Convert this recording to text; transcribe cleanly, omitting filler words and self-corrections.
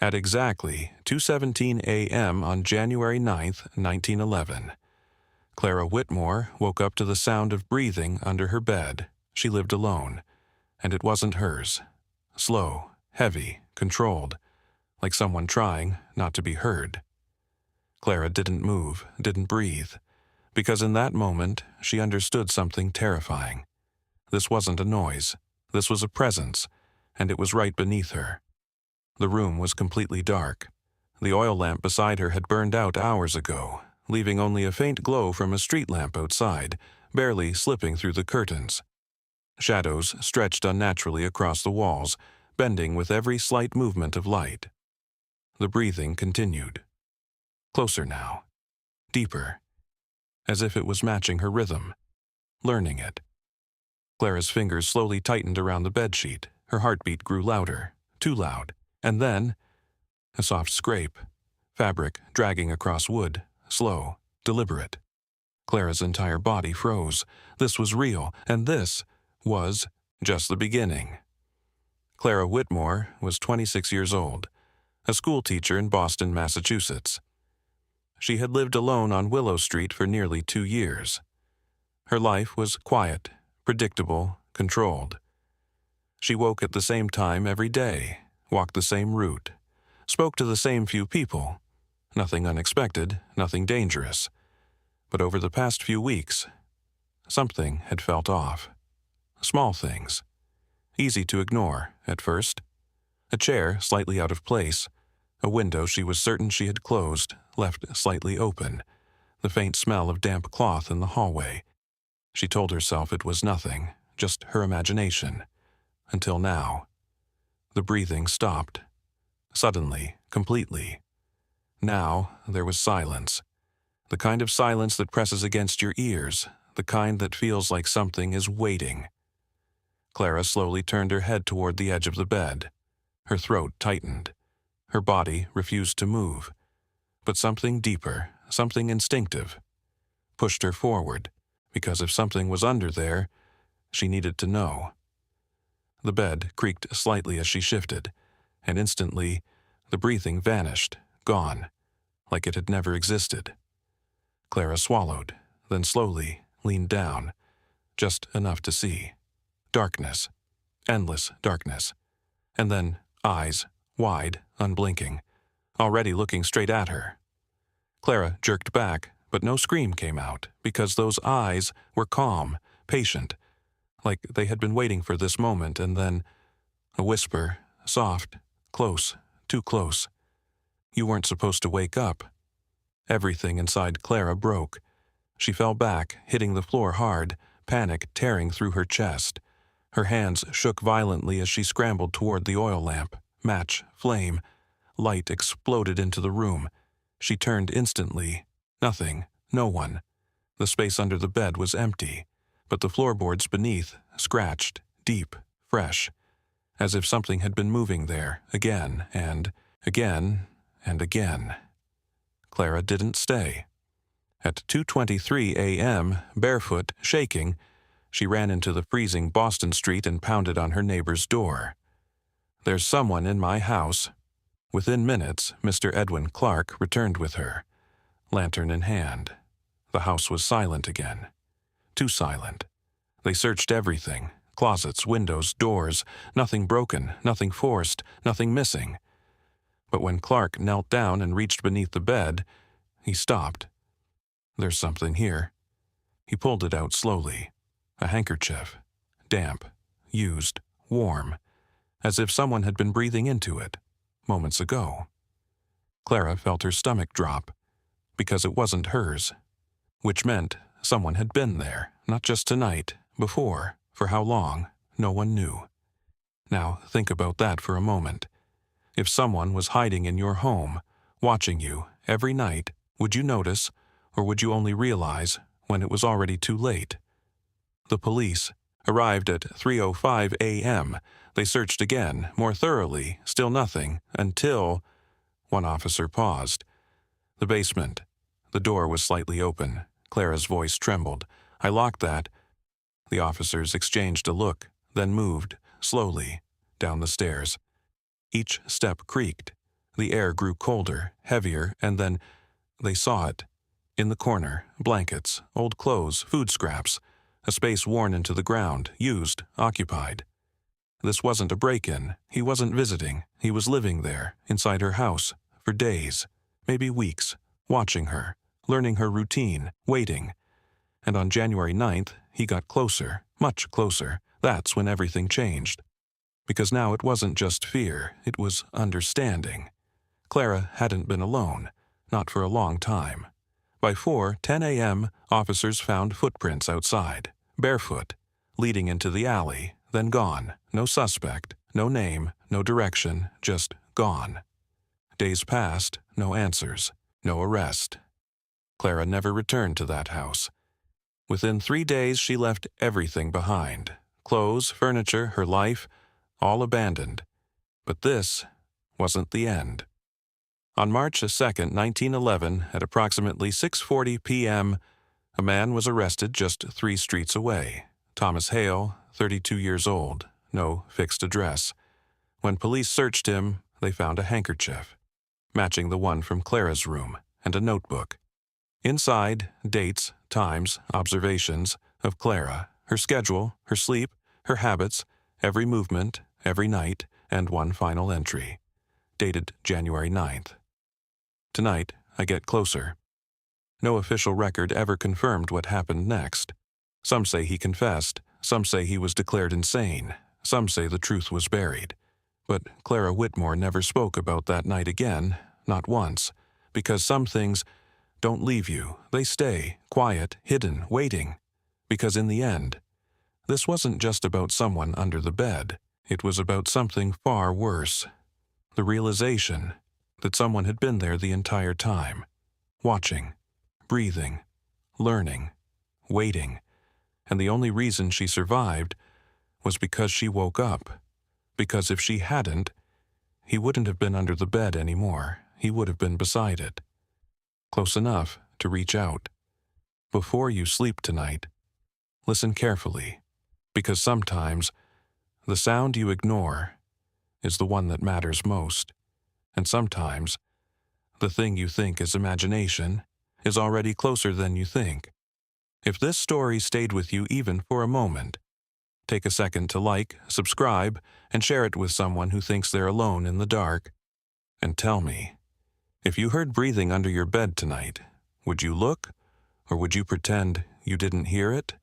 At exactly 2:17 a.m. on January 9th, 1911, Clara Whitmore woke up to the sound of breathing under her bed. She lived alone, and it wasn't hers. Slow, heavy, controlled, like someone trying not to be heard. Clara didn't move, didn't breathe, because in that moment she understood something terrifying. This wasn't a noise. This was a presence, and it was right beneath her. The room was completely dark. The oil lamp beside her had burned out hours ago, leaving only a faint glow from a street lamp outside, barely slipping through the curtains. Shadows stretched unnaturally across the walls, bending with every slight movement of light. The breathing continued. Closer now. Deeper. As if it was matching her rhythm. Learning it. Clara's fingers slowly tightened around the bedsheet. Her heartbeat grew louder. Too loud. And then, a soft scrape. Fabric dragging across wood. Slow. Deliberate. Clara's entire body froze. This was real, and this was just the beginning. Clara Whitmore was 26 years old, a schoolteacher in Boston, Massachusetts. She had lived alone on Willow Street for nearly 2 years. Her life was quiet, predictable, controlled. She woke at the same time every day, walked the same route, spoke to the same few people. Nothing unexpected, nothing dangerous. But over the past few weeks, something had felt off. Small things. Easy to ignore at first. A chair slightly out of place. A window she was certain she had closed, left slightly open. The faint smell of damp cloth in the hallway. She told herself it was nothing, just her imagination. Until now. The breathing stopped. Suddenly, completely. Now there was silence. The kind of silence that presses against your ears, the kind that feels like something is waiting. Clara slowly turned her head toward the edge of the bed. Her throat tightened. Her body refused to move. But something deeper, something instinctive, pushed her forward, because if something was under there, she needed to know. The bed creaked slightly as she shifted, and instantly, the breathing vanished, gone, like it had never existed. Clara swallowed, then slowly leaned down, just enough to see. Darkness, endless darkness, and then eyes, wide, unblinking, already looking straight at her. Clara jerked back, but no scream came out, because those eyes were calm, patient, like they had been waiting for this moment, and then a whisper, soft, close, too close. You weren't supposed to wake up. Everything inside Clara broke. She fell back, hitting the floor hard, panic tearing through her chest. Her hands shook violently as she scrambled toward the oil lamp. Match, flame. Light exploded into the room. She turned instantly. Nothing. No one. The space under the bed was empty, but the floorboards beneath, scratched, deep, fresh, as if something had been moving there, again, and again, and again. Clara didn't stay. At 2:23 a.m., barefoot, shaking, she ran into the freezing Boston street and pounded on her neighbor's door. "There's someone in my house." Within minutes, Mr. Edwin Clark returned with her, lantern in hand. The house was silent again. Too silent. They searched everything, closets, windows, doors, nothing broken, nothing forced, nothing missing. But when Clark knelt down and reached beneath the bed, he stopped. "There's something here." He pulled it out slowly. A handkerchief. Damp, used, warm, as if someone had been breathing into it, moments ago. Clara felt her stomach drop, because it wasn't hers, which meant someone had been there, not just tonight, before, for how long, no one knew. Now think about that for a moment. If someone was hiding in your home, watching you, every night, would you notice, or would you only realize when it was already too late? The police arrived at 3:05 a.m. They searched again, more thoroughly, still nothing, until one officer paused. The basement. The door was slightly open. Clara's voice trembled. "I locked that." The officers exchanged a look, then moved, slowly, down the stairs. Each step creaked. The air grew colder, heavier, and then they saw it. In the corner, blankets, old clothes, food scraps, a space worn into the ground, used, occupied. This wasn't a break-in. He wasn't visiting. He was living there, inside her house, for days, maybe weeks, watching her, learning her routine, waiting. And on January 9th, he got closer, much closer. That's when everything changed. Because now it wasn't just fear, it was understanding. Clara hadn't been alone, not for a long time. By 4:10 a.m., officers found footprints outside, barefoot, leading into the alley, then gone. No suspect, no name, no direction, just gone. Days passed, no answers, no arrest. Clara never returned to that house. Within 3 days, she left everything behind. Clothes, furniture, her life, all abandoned. But this wasn't the end. On March 2nd, 1911, at approximately 6:40 p.m., a man was arrested just 3 streets away. Thomas Hale, 32 years old, no fixed address. When police searched him, they found a handkerchief, matching the one from Clara's room, and a notebook. Inside, dates, times, observations of Clara, her schedule, her sleep, her habits, every movement, every night, and one final entry, dated January 9th. Tonight, I get closer. No official record ever confirmed what happened next. Some say he confessed, some say he was declared insane, some say the truth was buried. But Clara Whitmore never spoke about that night again, not once, because some things don't leave you. They stay, quiet, hidden, waiting. Because in the end, this wasn't just about someone under the bed. It was about something far worse. The realization that someone had been there the entire time, watching, breathing, learning, waiting. And the only reason she survived was because she woke up. Because if she hadn't, he wouldn't have been under the bed anymore. He would have been beside it. Close enough to reach out. Before you sleep tonight, listen carefully, because sometimes the sound you ignore is the one that matters most. And sometimes the thing you think is imagination is already closer than you think. If this story stayed with you even for a moment, take a second to like, subscribe, and share it with someone who thinks they're alone in the dark. And tell me, if you heard breathing under your bed tonight, would you look, or would you pretend you didn't hear it?